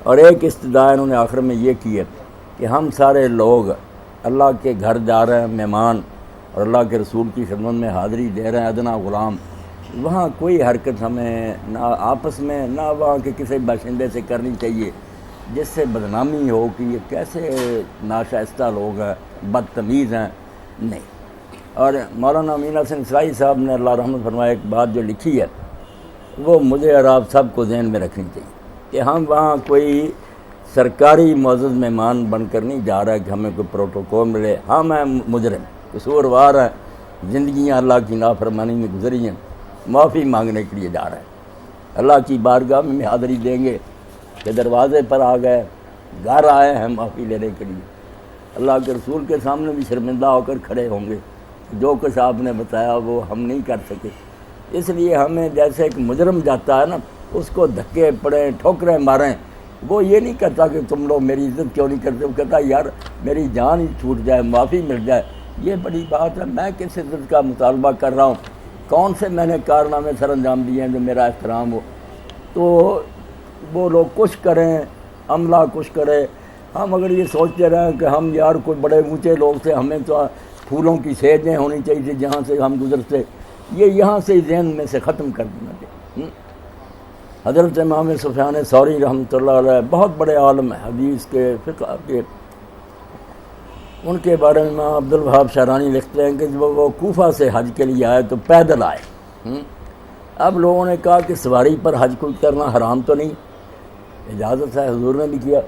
اور ایک استدعا انہوں نے آخر میں یہ کی ہے کہ ہم سارے لوگ اللہ کے گھر جا رہے ہیں مہمان، اور اللہ کے رسول کی خدمت میں حاضری دے رہے ہیں ادنا غلام، وہاں کوئی حرکت ہمیں نہ آپس میں نہ وہاں کے کسی باشندے سے کرنی چاہیے جس سے بدنامی ہو کہ یہ کیسے ناشائستہ لوگ ہیں، بدتمیز ہیں، نہیں۔ اور مولانا امین حسن اسرائی صاحب نے اللہ رحمت فرمائے ایک بات جو لکھی ہے وہ مجھے اور آپ سب کو ذہن میں رکھنی چاہیے کہ ہم وہاں کوئی سرکاری معزز مہمان بن کر نہیں جا رہا کہ ہمیں کوئی پروٹوکول ملے، ہم ہیں مجرم، قصوروار ہیں، زندگیاں اللہ کی نافرمانی میں گزری ہیں، معافی مانگنے کے لیے جا رہے ہیں، اللہ کی بارگاہ میں حاضری دیں گے کہ دروازے پر آ گئے، گھر آئے ہیں معافی لینے کے لیے، اللہ کے رسول کے سامنے بھی شرمندہ ہو کر کھڑے ہوں گے، جو کچھ آپ نے بتایا وہ ہم نہیں کر سکے۔ اس لیے ہمیں جیسے ایک مجرم جاتا ہے نا، اس کو دھکے پڑیں، ٹھوکریں ماریں، وہ یہ نہیں کہتا کہ تم لوگ میری عزت کیوں نہیں کرتے، وہ کہتا یار میری جان ہی چھوٹ جائے، معافی مل جائے، یہ بڑی بات ہے، میں کس عزت کا مطالبہ کر رہا ہوں، کون سے میں نے کارنامے سر انجام دیے ہیں جو میرا احترام ہو۔ تو وہ لوگ کچھ کریں، عملہ کچھ کرے، ہم اگر یہ سوچتے رہیں کہ ہم یار کوئی بڑے اونچے لوگ تھے، ہمیں تو پھولوں کی سیجیں ہونی چاہیے تھی جہاں سے ہم گزرتے، یہ یہاں سے ذہن میں سے ختم کر دینا چاہیے۔ حضرت امام سفیان ثوری رحمۃ اللہ علیہ بہت بڑے عالم ہیں حدیث کے، فقہ کے، ان کے بارے میں امام عبدالوہاب شعرانی لکھتے ہیں کہ جب وہ کوفہ سے حج کے لیے آئے تو پیدل آئے۔ اب لوگوں نے کہا کہ سواری پر حج کوئی کرنا حرام تو نہیں، اجازت ہے، حضور نے بھی کیا۔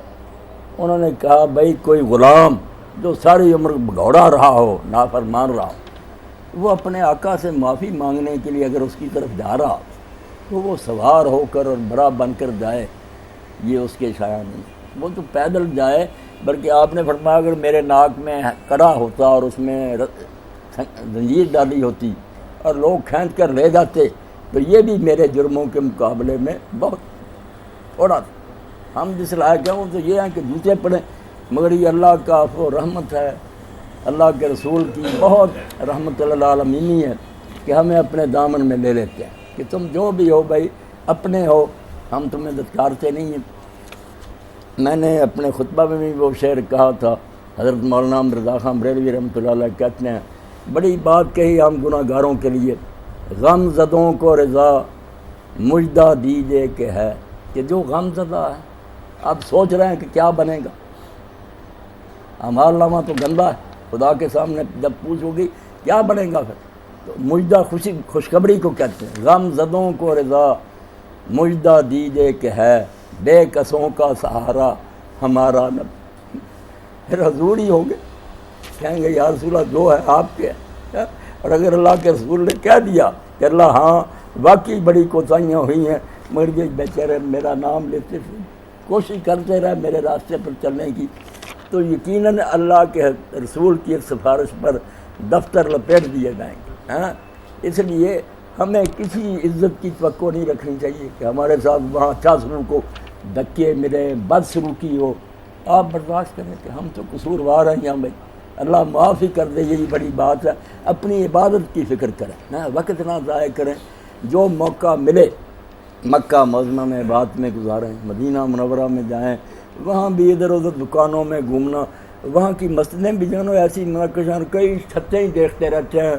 انہوں نے کہا بھائی کوئی غلام جو ساری عمر بھگوڑا رہا ہو، نافرمان رہا ہو، وہ اپنے آقا سے معافی مانگنے کے لیے اگر اس کی طرف جا رہا تو وہ سوار ہو کر اور برا بن کر جائے، یہ اس کے شایع نہیں، وہ تو پیدل جائے۔ بلکہ آپ نے فرمایا اگر میرے ناک میں کڑا ہوتا اور اس میں زنجیر ڈالی ہوتی اور لوگ کھینچ کر لے جاتے تو یہ بھی میرے جرموں کے مقابلے میں بہت تھوڑا تھا۔ ہم جس لائق ہیں وہ تو یہ ہیں کہ جوتے پڑیں، مگر یہ اللہ کا عفو و رحمت ہے، اللہ کے رسول کی بہت رحمت للعالمینی ہے کہ ہمیں اپنے دامن میں لے لیتے ہیں کہ تم جو بھی ہو بھائی اپنے ہو، ہم تمہیں دھتکارتے نہیں ہیں۔ میں نے اپنے خطبہ میں بھی وہ شعر کہا تھا، حضرت مولانا رضا خان بریلوی رحمۃ اللہ علیہ کہتے ہیں بڑی بات کہی ہم گناہ گاروں کے لیے، غم زدوں کو رضا مجدہ دیجئے کہ ہے، کہ جو غم زدہ ہے اب سوچ رہے ہیں کہ کیا بنے گا، اعمال نامہ تو گندا ہے، خدا کے سامنے جب پوچھو گی کیا بنے گا پھر، تو مجدہ خوشخبری کو کہتے ہیں، غم زدوں کو رضا مجدہ دیجئے کہ ہے، بے کسوں کا سہارا ہمارا نبی۔ پھر حضور ہی ہوں گے، کہیں گے یا رسول اللہ جو ہے آپ کے ہے، اور اگر اللہ کے رسول نے کہہ دیا کہ اللہ ہاں واقعی بڑی کوتاہیاں ہوئی ہیں مگر یہ بیچارے میرا نام لیتے تھے، کوشش کرتے رہے میرے راستے پر چلنے کی، تو یقیناً اللہ کے رسول کی ایک سفارش پر دفتر لپیٹ دیے جائیں گے۔ اس لیے ہمیں کسی عزت کی توقع نہیں رکھنی چاہیے کہ ہمارے ساتھ وہاں اچھا سلوک ہو، دھکے ملے، بد سلوکی ہو، آپ برداشت کریں کہ ہم تو قصوروار ہیں یہاں، بھائی اللہ معاف ہی کر دے، یہی بڑی بات ہے۔ اپنی عبادت کی فکر کریں، وقت نہ ضائع کریں، جو موقع ملے مکہ معظمہ میں عبادت میں گزاریں، مدینہ منورہ میں جائیں، وہاں بھی ادھر ادھر دکانوں میں گھومنا، وہاں کی مسجدیں بھی جانو ایسی منقشہ، کئی چھتیں ہی دیکھتے رہتے ہیں،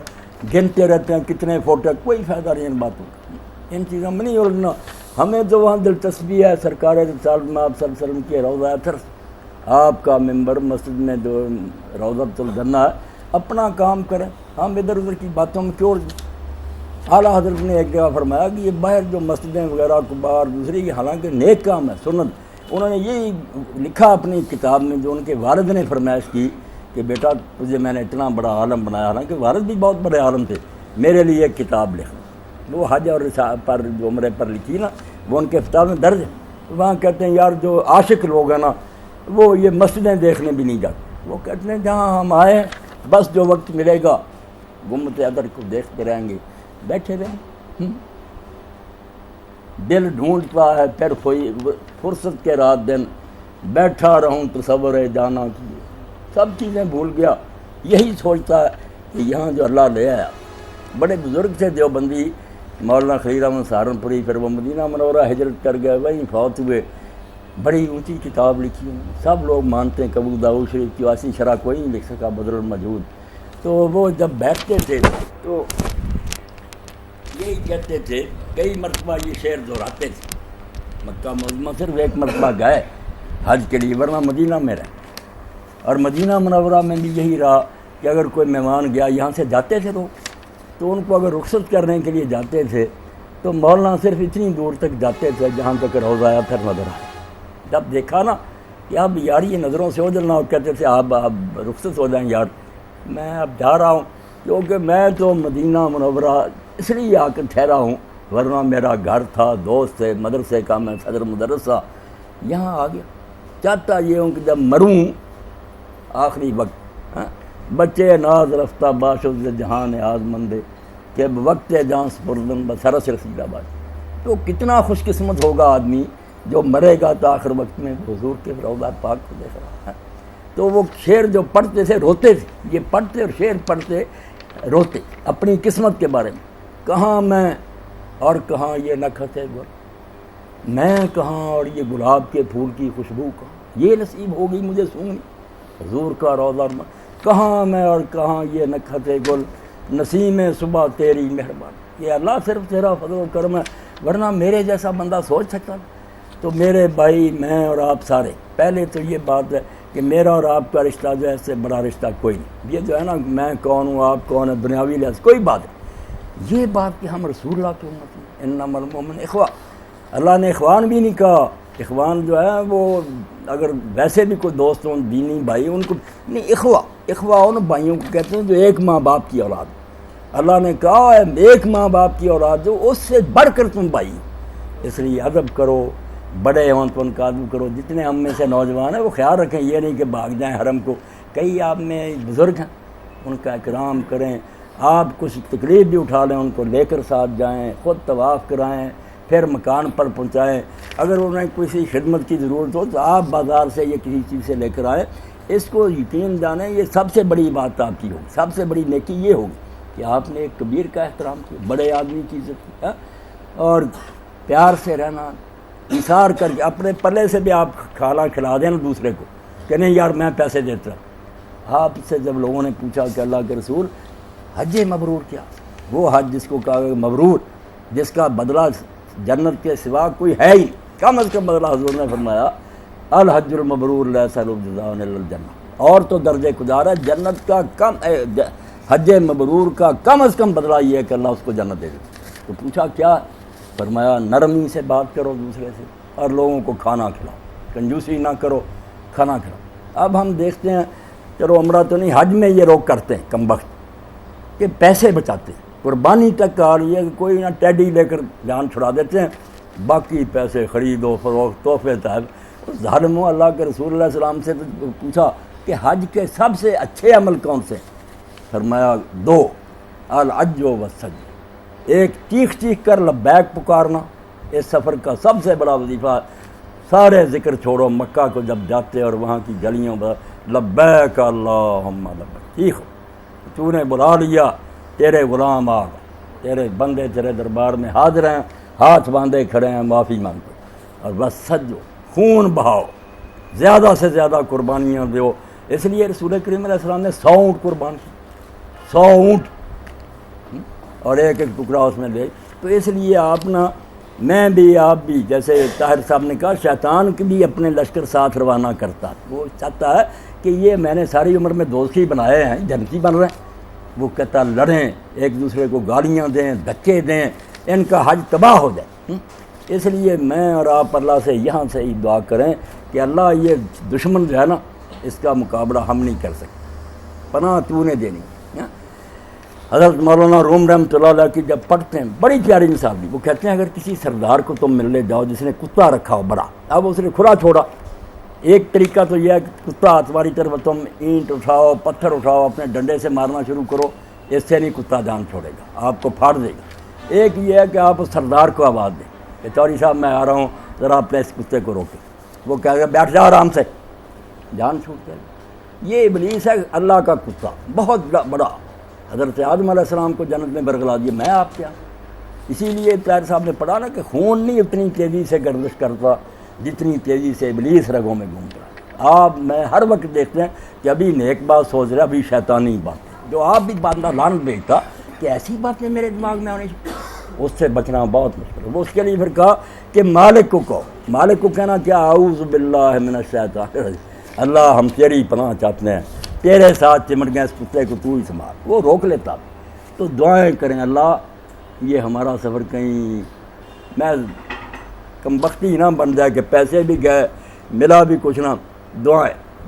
گنتے رہتے ہیں کتنے فوٹو، کوئی فائدہ نہیں ان باتوں کا، ان چیزوں میں نہیں الجھنا۔ ہمیں تو وہاں دلچسپی ہے سرکار رسالت میں آپ صلی اللہ علیہ وسلم کی روضہ اطہر، آپ کا ممبر مسجد میں جو روضۃ الجنہ ہے، اپنا کام کریں، ہم ادھر ادھر کی باتوں میں کیوں اعلیٰ حضرت نے ایک جگہ فرمایا کہ یہ باہر جو مسجدیں وغیرہ کبار دوسری کی حالانکہ نیک کام ہے سنت، انہوں نے یہی لکھا اپنی کتاب میں جو ان کے والد نے فرمائش کی کہ بیٹا تجھے میں نے اتنا بڑا عالم بنایا، حالانکہ والد بھی بہت بڑے عالم تھے، میرے لیے ایک کتاب لکھ، وہ حج اور پر جو عمرے پر لکھی نا وہ ان کے کتاب میں درج ہے۔ وہاں کہتے ہیں یار جو عاشق لوگ ہیں نا وہ یہ مسجدیں دیکھنے بھی نہیں جاتے، وہ کہتے ہیں جہاں ہم آئے بس جو وقت ملے گا گنبد عدر کو دیکھتے رہیں گے، بیٹھے رہیں، دل ڈھونڈتا ہے پھر کوئی فرصت کے رات دن، بیٹھا رہوں تصور جانا کی، سب چیزیں بھول گیا، یہی سوچتا ہے کہ یہاں جو اللہ لے آیا۔ بڑے بزرگ تھے دیوبندی مولانا خلیل احمد سہارنپوری، پھر وہ مدینہ منورہ ہجرت کر گئے، وہیں فوت ہوئے، بڑی اونچی کتاب لکھی ہے، سب لوگ مانتے ہیں، ابو داؤد شریف کی 80 شرح کوئی نہیں لکھ سکا بدر المجود۔ تو وہ جب بیٹھتے تھے تو یہی کہتے تھے، کئی مرتبہ یہ شعر دہراتے تھے۔ مکہ معظمہ صرف ایک مرتبہ گئے حج کے لیے، ورنہ مدینہ میں رہے، اور مدینہ منورہ میں بھی یہی رہا کہ اگر کوئی مہمان گیا، یہاں سے جاتے تھے لوگ، تو ان کو اگر رخصت کرنے کے لیے جاتے تھے تو مولانا صرف اتنی دور تک جاتے تھے جہاں تک روز آیا پھر نظر آیا۔ جب دیکھا نا کہ اب یار یہ نظروں سے اوجھل نہ ہو، کہتے تھے آپ رخصت ہو جائیں یار، میں اب جا رہا ہوں، کیونکہ میں تو مدینہ منورہ اس لیے آ کر ٹھہرا ہوں، ورنہ میرا گھر تھا، دوست تھے، مدرسے کا میں صدر مدرسہ، یہاں آ گیا۔ چاہتا یہ ہوں کہ جب مروں آخری وقت، بچے ناز رفتہ باشد جہان آزمندے کہ وقت جان سپردن بسرس رسیدہ باد۔ تو کتنا خوش قسمت ہوگا آدمی جو مرے گا تو آخر وقت میں حضور کے روضہ پاک کو دیکھ رہا ہے۔ تو وہ شعر جو پڑھتے تھے روتے تھے، یہ پڑھتے اور شعر پڑھتے روتے اپنی قسمت کے بارے میں، کہاں میں اور کہاں یہ نکھت ہے گل، میں کہاں اور یہ گلاب کے پھول کی خوشبو کہاں، یہ نصیب ہوگی مجھے سونی حضور کا روضہ، کہاں میں اور کہاں یہ نکھت گل، نسیم صبح تیری مہربانی۔ یہ اللہ صرف تیرا فضل و کرم ہے، ورنہ میرے جیسا بندہ سوچ سکتا ہے؟ تو میرے بھائی، میں اور آپ سارے، پہلے تو یہ بات ہے کہ میرا اور آپ کا رشتہ جو ہے اس سے بڑا رشتہ کوئی نہیں۔ یہ جو ہے نا میں کون ہوں آپ کون ہے دنیاوی لحاظ کوئی بات نہیں، یہ بات کہ ہم رسول اللہ کی امت ہیں، انما المؤمنون اخوہ۔ اللہ نے اخوان بھی نہیں کہا، اخوان جو ہے وہ اگر ویسے بھی کوئی دوست ہوں دینی بھائی ان کو نہیں، اخوہ ان بھائیوں کو کہتے ہیں جو ایک ماں باپ کی اولاد۔ اللہ نے کہا ہے ایک ماں باپ کی اولاد جو اس سے بڑھ کر تم بھائی، اس لیے ادب کرو، بڑے ہوں تو ان کا ادب کرو۔ جتنے ہم میں سے نوجوان ہیں وہ خیال رکھیں، یہ نہیں کہ بھاگ جائیں حرم کو، کئی آپ میں بزرگ ہیں ان کا اکرام کریں، آپ کچھ تکلیف بھی اٹھا لیں ان کو لے کر ساتھ جائیں، خود طواف کرائیں، پھر مکان پر پہنچائیں۔ اگر انہیں کسی خدمت کی ضرورت ہو تو آپ بازار سے یا کسی چیز سے لے کر آئیں۔ اس کو یقین جانیں یہ سب سے بڑی بات آپ کی ہوگی، سب سے بڑی نیکی یہ ہوگی کہ آپ نے ایک کبیر کا احترام کیا، بڑے آدمی کی عزت کی، اور پیار سے رہنا، ایثار کر کے اپنے پلے سے بھی آپ کھانا کھلا دیں نا دوسرے کو کہ نہیں یار میں پیسے دیتا۔ آپ سے جب لوگوں نے پوچھا کہ اللہ کے رسول حج مبرور کیا، وہ حج جس کو کہا مبرور، جس کا بدلہ جنت کے سوا کوئی ہے ہی، کم از کم بدلہ حضور نے فرمایا الحج المبرور لیس له جزاء الا الجنہ، اور تو درجے گزار ہے جنت کا کم، حج مبرور کا کم از کم بدلہ یہ ہے کہ اللہ اس کو جنت دے دے۔ تو پوچھا کیا؟ فرمایا نرمی سے بات کرو دوسرے سے اور لوگوں کو کھانا کھلاؤ، کنجوسی نہ کرو، کھانا کھلاؤ۔ اب ہم دیکھتے ہیں، چلو عمرہ تو نہیں، حج میں یہ لوگ کرتے ہیں کم وقت کہ پیسے بچاتے ہیں، قربانی تک آ رہی ہے کہ کوئی نہ ٹیڈی لے کر جان چھڑا دیتے ہیں، باقی پیسے خرید و فروخت تحفے طائب۔ ظالم ہو، اللہ کے رسول اللہ علیہ السلام سے پوچھا کہ حج کے سب سے اچھے عمل کون سے؟ فرمایا دو، الحج والسعی، ایک چیخ چیخ کر لبیک پکارنا، اس سفر کا سب سے بڑا وظیفہ۔ سارے ذکر چھوڑو، مکہ کو جب جاتے اور وہاں کی گلیوں پر لبیک اللہم لبیک، ٹھیک ہو تو نے بلا لیا، تیرے غلام آ گئے، تیرے بندے تیرے دربار میں حاضر ہیں، ہاتھ باندھے کھڑے ہیں، معافی مانگو، اور بس سجو، خون بہاؤ، زیادہ سے زیادہ قربانیاں دو۔ اس لیے رسول کریم علیہ السلام نے 100 اونٹ قربان کی، 100 اونٹ، اور ایک ایک ٹکڑا اس میں دے۔ تو اس لیے آپ نا، میں بھی آپ بھی، جیسے طاہر صاحب نے کہا شیطان کی بھی اپنے لشکر ساتھ روانہ کرتا، وہ چاہتا ہے کہ یہ میں نے ساری عمر میں دوست ہی بنائے ہیں، جنتی بن رہے ہیں، وہ کہتا لڑیں، ایک دوسرے کو گالیاں دیں، دھکے دیں، ان کا حج تباہ ہو جائے۔ اس لیے میں اور آپ اللہ سے یہاں سے ہی دعا کریں کہ اللہ یہ دشمن جو ہے نا اس کا مقابلہ ہم نہیں کر سکتے، پناہ تو نے دینی۔ حضرت مولانا روم رحمۃ اللہ علیہ کی جب پڑھتے ہیں بڑی پیاری مثال دی، وہ کہتے ہیں اگر کسی سردار کو تم ملنے جاؤ جس نے کتا رکھا ہو بڑا، اب اس نے کھلا چھوڑا، ایک طریقہ تو یہ ہے کہ کتا تمہاری طرف تم اینٹ اٹھاؤ، پتھر اٹھاؤ، اپنے ڈنڈے سے مارنا شروع کرو، اس سے نہیں کتا جان چھوڑے گا، آپ کو پھاڑ دے گا۔ ایک یہ ہے کہ آپ اس سردار کو آواز دیں کہ چوری صاحب میں آ رہا ہوں، ذرا اپنے اس کتے کو روکیں، وہ کہے گا بیٹھ جاؤ آرام سے، جان چھوٹ جائے گا۔ یہ ابلیس ہے اللہ کا کتا، بہت بڑا، حضرت آدم علیہ السلام کو جنت میں برگلا دیا، میں آپ کیا؟ اسی لیے طاہر صاحب نے پڑھا نا کہ خون نہیں اتنی تیزی سے گردش کرتا جتنی تیزی سے ابلیس رگوں میں گھوم رہا ہے۔ آپ میں ہر وقت دیکھتے ہیں کہ ابھی نیک بات سوچ رہا ہے، ابھی شیطانی بات، جو آپ بھی بندہ لعنت بھیجتا کہ ایسی باتیں میرے دماغ میں آنی چاہیے، اس سے بچنا بہت مشکل ہے۔ وہ اس کے لیے پھر کہا کہ مالک کو کہو، مالک کو کہنا کیا، اعوذ باللہ من الشیطان الرجیم، اللہ ہم تیری پناہ چاہتے ہیں، تیرے ساتھ چمٹ گئے، اس کتے کو تو ہی سنبھال۔ وہ روک لیتا تو دعائیں کریں، اللہ یہ ہمارا سفر کہیں میں کم بختی نہ بن جائے کہ پیسے بھی گئے ملا بھی کچھ نہ،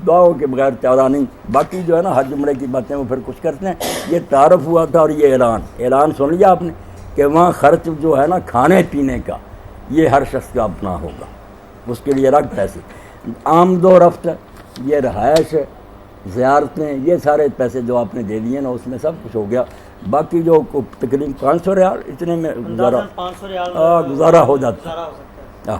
دعاؤں کے بغیر چارہ نہیں۔ باقی جو ہے نا حج عمرے کی باتیں وہ پھر کچھ کرتے ہیں۔ یہ تعارف ہوا تھا اور یہ اعلان سن لیا آپ نے کہ وہاں خرچ جو ہے نا کھانے پینے کا یہ ہر شخص کا اپنا ہوگا، اس کے لیے الگ پیسے، آمد و رفت، یہ رہائش، زیارتیں، یہ سارے پیسے جو آپ نے دے دیے نا اس میں سب کچھ ہو گیا۔ باقی جو تقریباً 500 ریال اتنے میں گزارا ہو جاتا ہے۔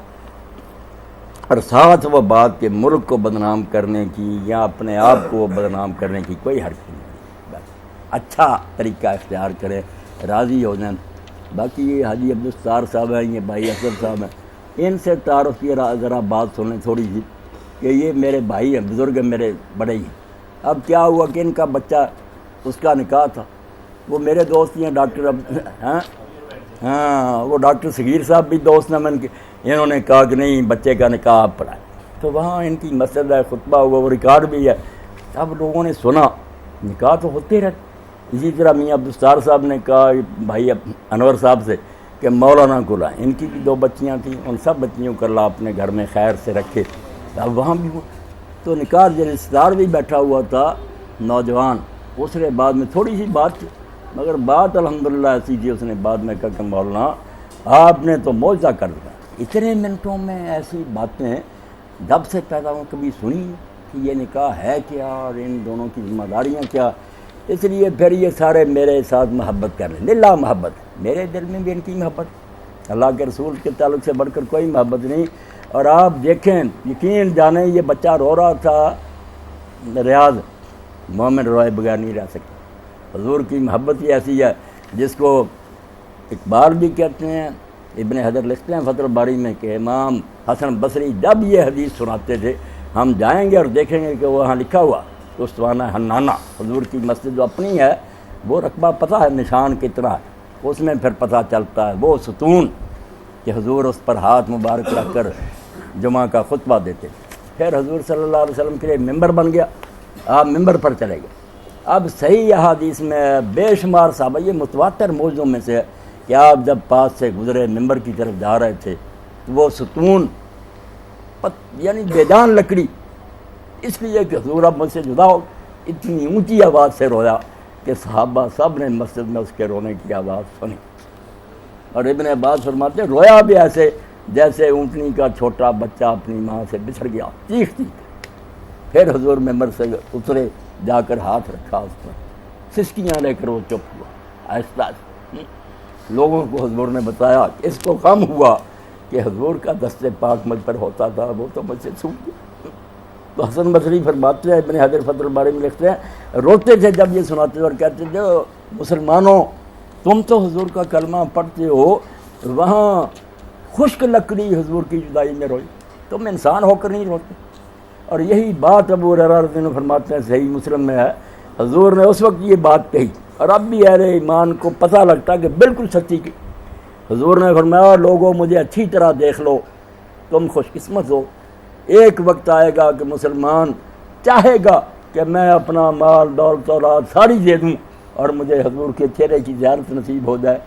اور ساتھ وہ بات کہ ملک کو بدنام کرنے کی یا اپنے آپ کو بدنام کرنے کی کوئی حرکت نہیں، بس اچھا طریقہ اختیار کریں، راضی ہو جائیں۔ باقی یہ حاجی عبدالستار صاحب ہیں، یہ بھائی اصغر صاحب ہیں، ان سے تعارف کی ذرا بات سنیں تھوڑی سی کہ یہ میرے بھائی ہیں، بزرگ ہیں، میرے بڑے ہی ہیں۔ اب کیا ہوا کہ ان کا بچہ، اس کا نکاح تھا، وہ میرے دوست ہیں ڈاکٹر ہاں وہ ڈاکٹر صغیر صاحب بھی دوست ہیں من کے، انہوں نے کہا کہ نہیں بچے کا نکاح آپ پڑھائیں، تو وہاں ان کی مسجد ہے، خطبہ ہوا، وہ ریکارڈ بھی ہے۔ اب لوگوں نے سنا، نکاح تو ہوتے رہتے۔ اسی طرح میاں عبدالستار صاحب نے کہا بھائی انور صاحب سے کہ مولانا کو لائیں، ان کی بھی 2 بچیاں تھیں، ان سب بچیوں کو اللہ اپنے گھر میں خیر سے رکھے۔ اب وہاں بھی ہوا تو نکاح رشتہ دار بھی بیٹھا ہوا تھا نوجوان، اس نے بعد میں تھوڑی سی بات تھی، مگر بات الحمدللہ ایسی تھی، اس نے بعد میں کہا کہ مولانا آپ نے تو معجزہ کر دیا، اتنے منٹوں میں ایسی باتیں جب سے پیدا ہوں کبھی سنی کہ یہ نکاح ہے کیا اور ان دونوں کی ذمہ داریاں کیا۔ اس لیے پھر یہ سارے میرے ساتھ محبت کر لیں، للہ محبت، میرے دل میں بھی ان کی محبت، اللہ کے رسول کے تعلق سے بڑھ کر کوئی محبت نہیں۔ اور آپ دیکھیں، یقین جانیں، یہ بچہ رو رہا تھا، ریاض مومن روئے بغیر نہیں رہ سکتا۔ حضور کی محبت ہی ایسی ہے جس کو اقبال بھی کہتے ہیں، ابن حجر لکھتے ہیں فتح الباری میں کہ امام حسن بصری جب یہ حدیث سناتے تھے، ہم جائیں گے اور دیکھیں گے کہ وہاں لکھا ہوا اسطوانہ حنانہ، حضور کی مسجد جو اپنی ہے، وہ رقبہ پتہ ہے نشان کتنا ہے، اس میں پھر پتہ چلتا ہے وہ ستون کہ حضور اس پر ہاتھ مبارک رکھ کر جمعہ کا خطبہ دیتے تھے۔ پھر حضور صلی اللہ علیہ وسلم کے لیے ممبر بن گیا، آپ ممبر پر چلے گئے۔ اب صحیح احادیث میں بے شمار صحابہ، یہ متواتر موضوع میں سے ہے کہ آپ جب پاس سے گزرے ممبر کی طرف جا رہے تھے تو وہ ستون یعنی بے جان لکڑی، اس لیے کہ حضور اب مجھ سے جدا ہو، اتنی اونچی آواز سے رویا کہ صحابہ سب نے مسجد میں اس کے رونے کی آواز سنی۔ اور ابن عباس فرماتے رویا بھی ایسے جیسے اونٹنی کا چھوٹا بچہ اپنی ماں سے بچھڑ گیا، چیخ چیخ۔ پھر حضور ممبر سے اترے، جا کر ہاتھ رکھا اس پر، سسکیاں لے کر وہ چپ ہوا، آہستہ آہستہ۔ لوگوں کو حضور نے بتایا کہ اس کو غم ہوا کہ حضور کا دست پاک مجھ پر ہوتا تھا، وہ تو مجھ سے چھوٹ گیا۔ تو حسن بصری فرماتے ہیں، ابن حجر فتح الباری میں لکھتے ہیں، روتے تھے جب یہ سناتے تھے اور کہتے تھے مسلمانوں تم تو حضور کا کلمہ پڑھتے ہو، وہاں خشک لکڑی حضور کی جدائی میں روئی، تم انسان ہو کر نہیں روتے۔ اور یہی بات ابو ہریرہ رضی اللہ عنہ فرماتے ہیں، صحیح مسلم میں ہے، حضور نے اس وقت یہ بات کہی اور اب بھی اہل ایمان کو پتہ لگتا کہ بالکل سچی کی۔ حضور نے فرمایا لوگوں مجھے اچھی طرح دیکھ لو، تم خوش قسمت ہو، ایک وقت آئے گا کہ مسلمان چاہے گا کہ میں اپنا مال دولت اولاد ساری دے دوں اور مجھے حضور کے چہرے کی زیارت نصیب ہو جائے،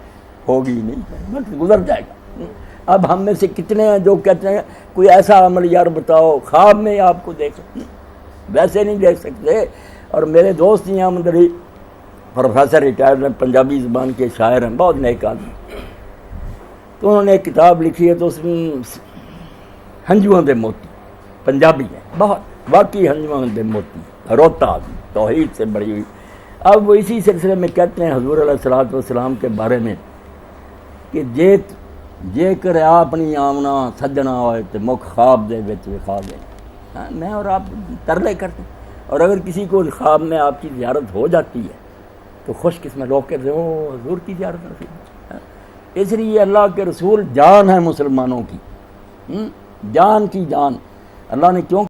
ہوگی نہیں، وقت گزر جائے گا۔ اب ہم میں سے کتنے ہیں جو کہتے ہیں کوئی ایسا عمل یار بتاؤ خواب میں آپ کو دیکھ سکتے، ویسے نہیں دیکھ سکتے۔ اور میرے دوست یہاں مدری پروفیسر ریٹائرڈ ہیں، پنجابی زبان کے شاعر ہیں، بہت نیک آدمی، تو انہوں نے ایک کتاب لکھی ہے، تو اس میں ہنجواں دے موتی، پنجابی ہے، بہت واقعی ہنجواں دے موتی، روتا آدمی، توحید سے بڑی ہوئی۔ اب وہ اسی سلسلے میں کہتے ہیں حضور علیہ الصلوۃ والسلام کے بارے میں کہ جے کر اپنی آمنا سجنا ہوئے تو مکھ خواب دے وچ وکھا دے۔ میں اور آپ ترلے کرتے ہیں، اور اگر کسی کو خواب میں آپ کی زیارت ہو جاتی ہے تو خوش قسمت لوگ کہتے ہیں او حضور کی زیارت نصیب۔ اس لیے اللہ کے رسول جان ہے مسلمانوں کی، جان کی جان. اللہ نے کیوں